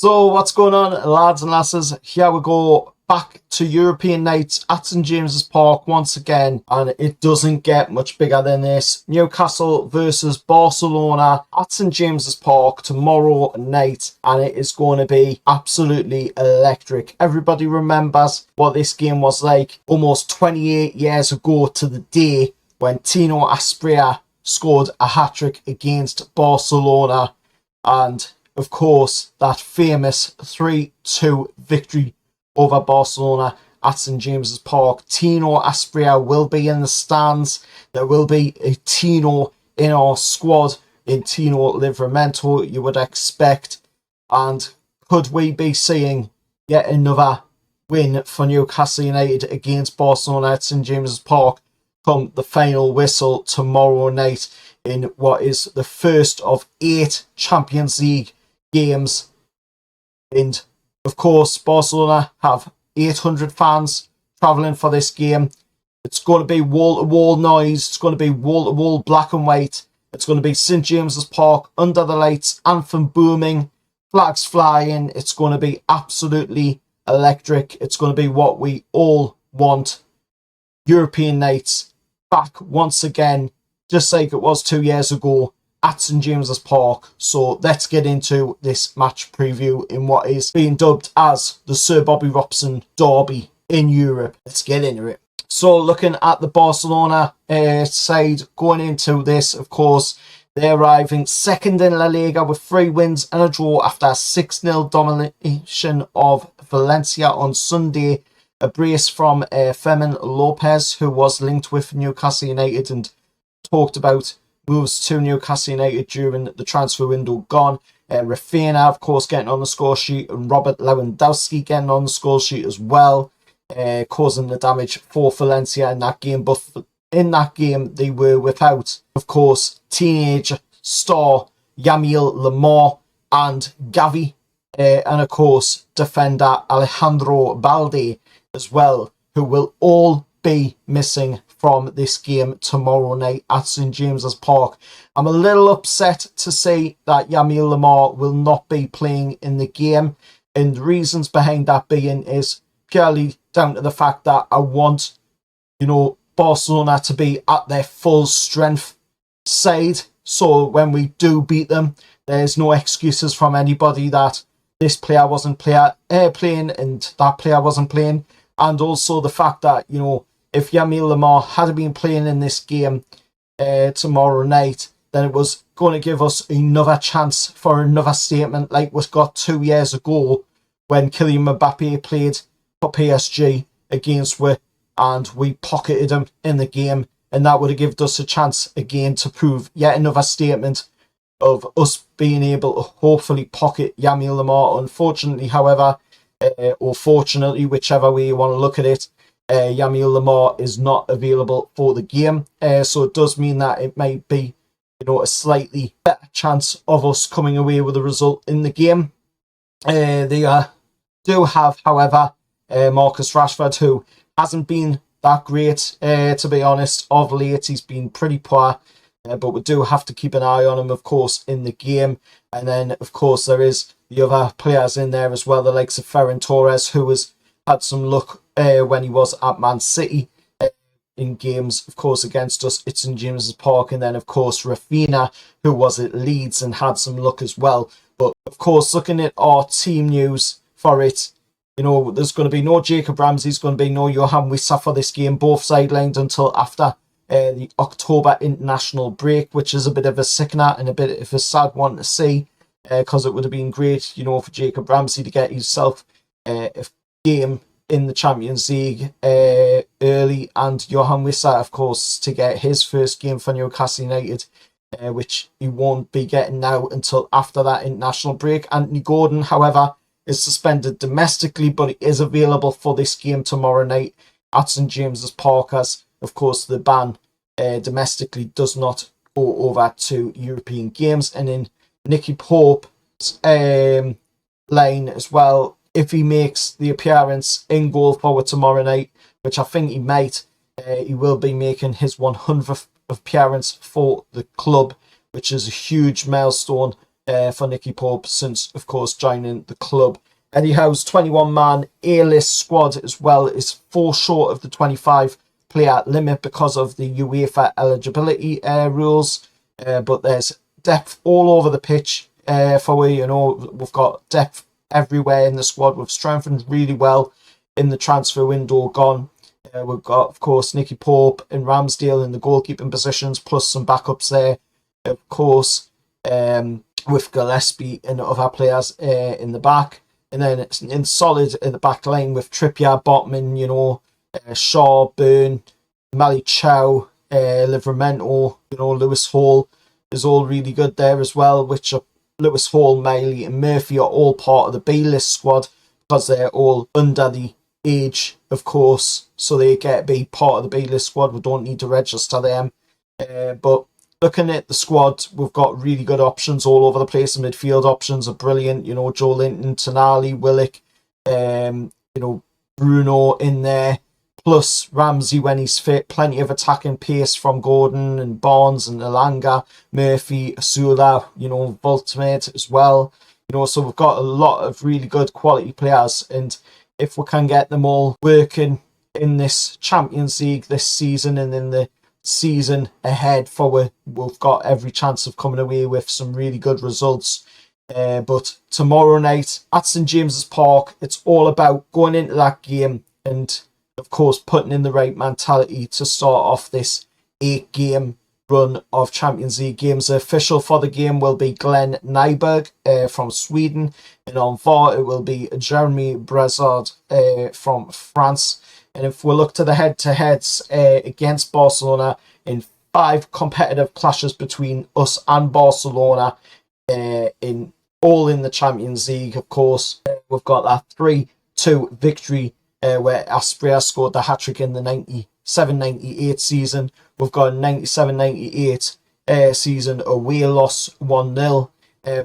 So what's going on, lads and lasses? Here we go, back to European nights at St James's Park once again, and it doesn't get much bigger than this. Newcastle versus Barcelona at St James's Park tomorrow night, and it is going to be absolutely electric. Everybody remembers what this game was like almost 28 years ago to the day when Tino Asprilla scored a hat-trick against Barcelona, and of course, that famous 3-2 victory over Barcelona at St James's Park. Tino Asprilla will be in the stands. There will be a Tino in our squad, in Tino Livramento, you would expect. And could we be seeing yet another win for Newcastle United against Barcelona at St James's Park come the final whistle tomorrow night in what is the first of 8 Champions League games? And of course, Barcelona have 800 fans travelling for this game. It's going to be wall-to-wall noise. It's going to be wall-to-wall black and white. It's going to be St James's Park under the lights, anthem booming, flags flying. It's going to be absolutely electric. It's going to be what we all want. European nights back once again, just like it was 2 years ago at St James's Park. So let's get into this match preview in what is being dubbed as the Sir Bobby Robson Derby in Europe. Let's get into it. So looking at the Barcelona side going into this, of course, they're arriving second in La Liga with 3 wins and a draw after a 6-0 domination of Valencia on Sunday. A brace from Fermin Lopez, who was linked with Newcastle United and talked about moves to Newcastle United during the transfer window gone. Rafinha, of course, getting on the score sheet, and Robert Lewandowski getting on the score sheet as well, causing the damage for Valencia in that game. But in that game, they were without, of course, teenage star Yamil Lamar and Gavi, and of course, defender Alejandro Balde as well, who will all be missing from this game tomorrow night at St James's Park. I'm a little upset to say that Yamil Lamar will not be playing in the game, and the reasons behind that being is purely down to the fact that I want, Barcelona to be at their full strength side, so when we do beat them, there's no excuses from anybody that this player wasn't playing and that player wasn't playing. And also the fact that, if Yamil Lamar had been playing in this game tomorrow night, then it was going to give us another chance for another statement like we got 2 years ago when Kylian Mbappe played for PSG against us and we pocketed him in the game, and that would have given us a chance again to prove yet another statement of us being able to hopefully pocket Yamil Lamar. Unfortunately, however, or fortunately, whichever way you want to look at it, Yamil Lamar is not available for the game, so it does mean that it might be, a slightly better chance of us coming away with a result in the game. They do have, however, Marcus Rashford, who hasn't been that great, to be honest. Of late, he's been pretty poor, but we do have to keep an eye on him, of course, in the game. And then, of course, there is the other players in there as well, the likes of Ferran Torres, who has had some luck when he was at Man City in games, of course, against us at St James's Park. And then, of course, Rafinha, who was at Leeds and had some luck as well. But, of course, looking at our team news for it, there's going to be no Jacob Ramsey, there's going to be no Johan Wissa for this game, both sidelined until after the October international break, which is a bit of a sickener and a bit of a sad one to see, because it would have been great, for Jacob Ramsey to get himself a game in the Champions League early, and Johan Wissa, of course, to get his first game for Newcastle United, which he won't be getting now until after that international break. Anthony Gordon, however, is suspended domestically, but he is available for this game tomorrow night at St James's Park, as, of course, the ban domestically does not go over to European games. And in Nicky Pope's line as well, if he makes the appearance in goal forward tomorrow night, which I think he might, he will be making his 100th appearance for the club, which is a huge milestone for Nicky Pope since, of course, joining the club. Eddie Howe's 21-man A-list squad as well is 4 short of the 25-player limit because of the UEFA eligibility rules. But there's depth all over the pitch for we. We've got depth everywhere in the squad. We've strengthened really well in the transfer window gone. We've got, of course, Nicky Pope and Ramsdale in the goalkeeping positions, plus some backups there. Of course, with Gillespie and other players in the back. And then it's in solid in the back line with Trippier, Botman, Shaw, Byrne, Mali Chow, Livramento, Lewis Hall is all really good there as well, which are Lewis Hall, Miley and Murphy are all part of the B-list squad because they're all under the age, of course, so they get to be part of the B-list squad. We don't need to register them. But looking at the squad, we've got really good options all over the place. The midfield options are brilliant. Joe Linton, Tonali, Willock, Bruno in there. Plus Ramsey when he's fit. Plenty of attacking pace from Gordon and Barnes and Elanga, Murphy, Asula, Voltmate as well. So we've got a lot of really good quality players. And if we can get them all working in this Champions League this season and in the season ahead we've got every chance of coming away with some really good results. But tomorrow night at St James's Park, it's all about going into that game and, of course, putting in the right mentality to start off this 8-game run of Champions League games. The official for the game will be Glenn Nyberg from Sweden, and on VAR it will be Jeremy Brezard from France. And if we look to the head-to-heads against Barcelona in 5 competitive clashes between us and Barcelona, in the Champions League, of course, we've got that 3-2 victory where Asprilla scored the hat-trick in the 97-98 season. We've got a 97-98 season away loss 1-0.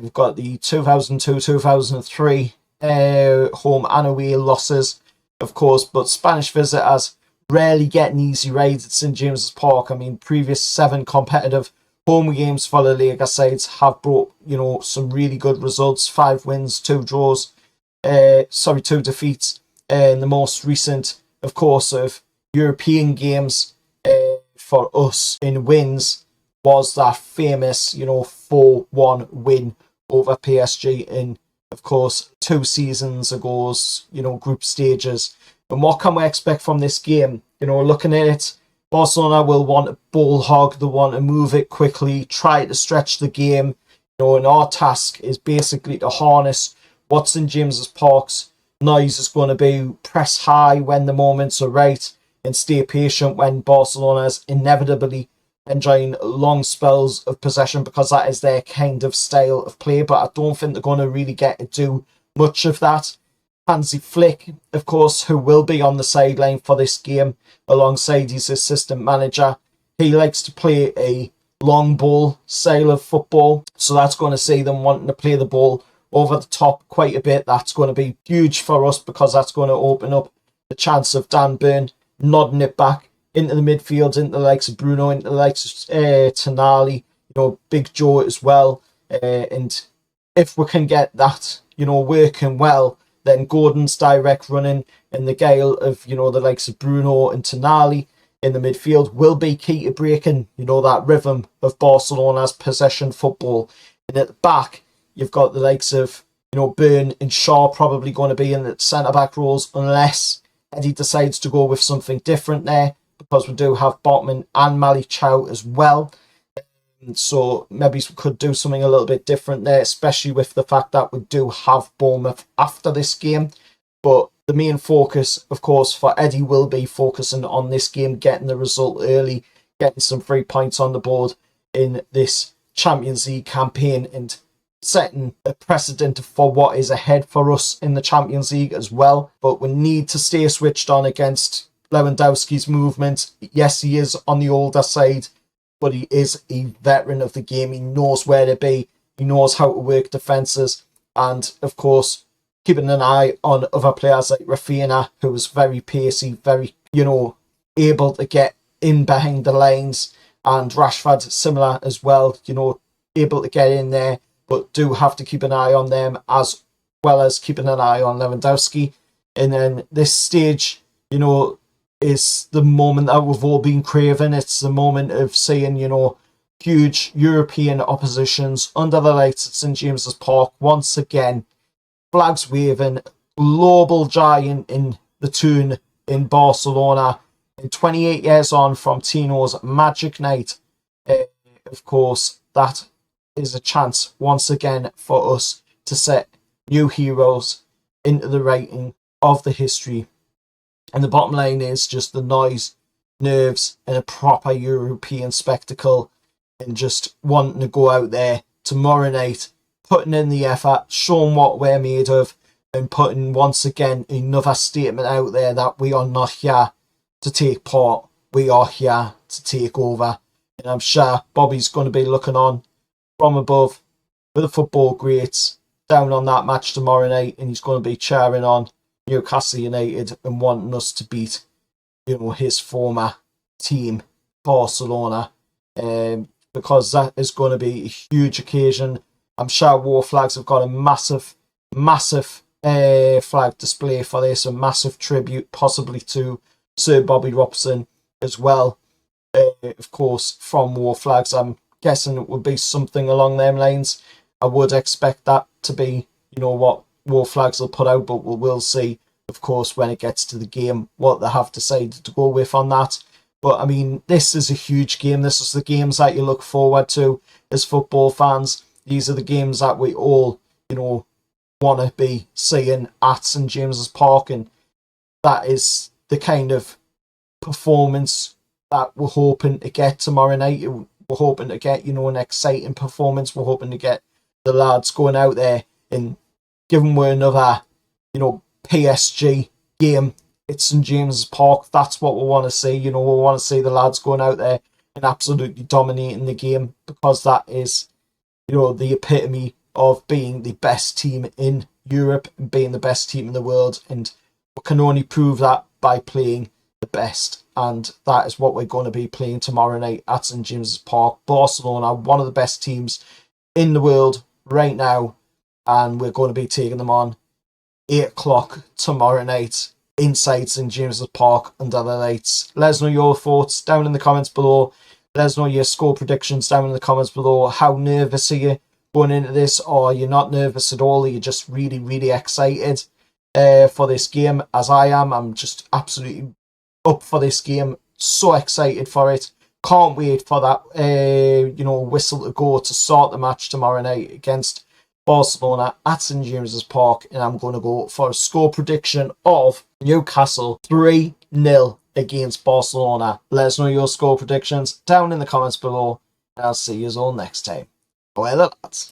We've got the 2002-2003 home and away losses, of course, but Spanish visitors rarely get an easy ride at St James's Park. I mean, previous 7 competitive home games for the Liga sides have brought, some really good results. 5 wins, 2 draws, 2 defeats. And the most recent, of course, of European games for us in wins was that famous, 4-1 win over PSG in, of course, 2 seasons ago's, group stages. And what can we expect from this game? Looking at it, Barcelona will want to ball hog, they want to move it quickly, try to stretch the game. And our task is basically to harness what St James's Park's noise is going to be, press high when the moments are right, and stay patient when Barcelona is inevitably enjoying long spells of possession, because that is their kind of style of play. But I don't think they're going to really get to do much of that. Hansi Flick, of course, who will be on the sideline for this game alongside his assistant manager, he likes to play a long ball style of football, so that's going to see them wanting to play the ball over the top quite a bit. That's going to be huge for us, because that's going to open up the chance of Dan Burn nodding it back into the midfield, into the likes of Bruno, into the likes of Tonali, Big Joe as well. And if we can get that, working well, then Gordon's direct running and the guile of, the likes of Bruno and Tonali in the midfield will be key to breaking, that rhythm of Barcelona's possession football. And at the back, you've got the likes of, Byrne and Shaw probably going to be in the centre-back roles, unless Eddie decides to go with something different there, because we do have Botman and Mali Chow as well. So maybe we could do something a little bit different there, especially with the fact that we do have Bournemouth after this game. But the main focus, of course, for Eddie will be focusing on this game, getting the result early, getting some 3 points on the board in this Champions League campaign, and setting a precedent for what is ahead for us in the Champions League as well. But we need to stay switched on against Lewandowski's movement. Yes, he is on the older side, but he is a veteran of the game. He knows where to be. He knows how to work defences. And, of course, keeping an eye on other players like Rafinha, who is very pacey, very, able to get in behind the lines. And Rashford, similar as well, able to get in there. but do have to keep an eye on them as well as keeping an eye on Lewandowski. And then this stage, you know, is the moment that we've all been craving. It's the moment of seeing, you know, huge European oppositions under the lights at St James's Park once again. Flags waving, global giant in the tune in Barcelona. And 28 years on from Tino's magic night, of course, that is a chance once again for us to set new heroes into the writing of the history. And the bottom line is just the noise, nerves, and a proper European spectacle, and just wanting to go out there tomorrow night, putting in the effort, showing what we're made of, and putting once again another statement out there that we are not here to take part, we are here to take over. And I'm sure Bobby's going to be looking on from above with the football greats down on that match tomorrow night, and he's going to be cheering on Newcastle United and wanting us to beat, you know, his former team, Barcelona, because that is going to be a huge occasion. I'm sure War Flags have got a massive flag display for this, a massive tribute possibly to Sir Bobby Robson as well. Of course, from War Flags, I'm guessing it would be something along them lines. I would expect that to be, you know, what War Flags will put out, but we will see, of course, when it gets to the game, what they have decided to go with on that. But, I mean, this is a huge game. This is the games that you look forward to as football fans. These are the games that we all, you know, want to be seeing at St James's Park, and that is the kind of performance that we're hoping to get tomorrow night. We're hoping to get, you know, an exciting performance. We're hoping to get the lads going out there, and given we're another, you know, PSG game at St James's Park, that's what we want to see. You know, we want to see the lads going out there and absolutely dominating the game, because that is, you know, the epitome of being the best team in Europe and being the best team in the world. And we can only prove that by playing the best. And that is what we're going to be playing tomorrow night at St James's Park. Barcelona, one of the best teams in the world right now. And we're going to be taking them on 8 o'clock tomorrow night inside St James's Park under the lights. Let us know your thoughts down in the comments below. Let us know your score predictions down in the comments below. How nervous are you going into this, or are you not nervous at all? Are you just really, really excited for this game, as I am? I'm just absolutely up for this game. So excited for it. Can't wait for that, you know, whistle to go to start the match tomorrow night against Barcelona at St James's Park. And I'm going to go for a score prediction of Newcastle 3-0 against Barcelona. Let us know your score predictions down in the comments below, and I'll see you all next time. Bye, lads.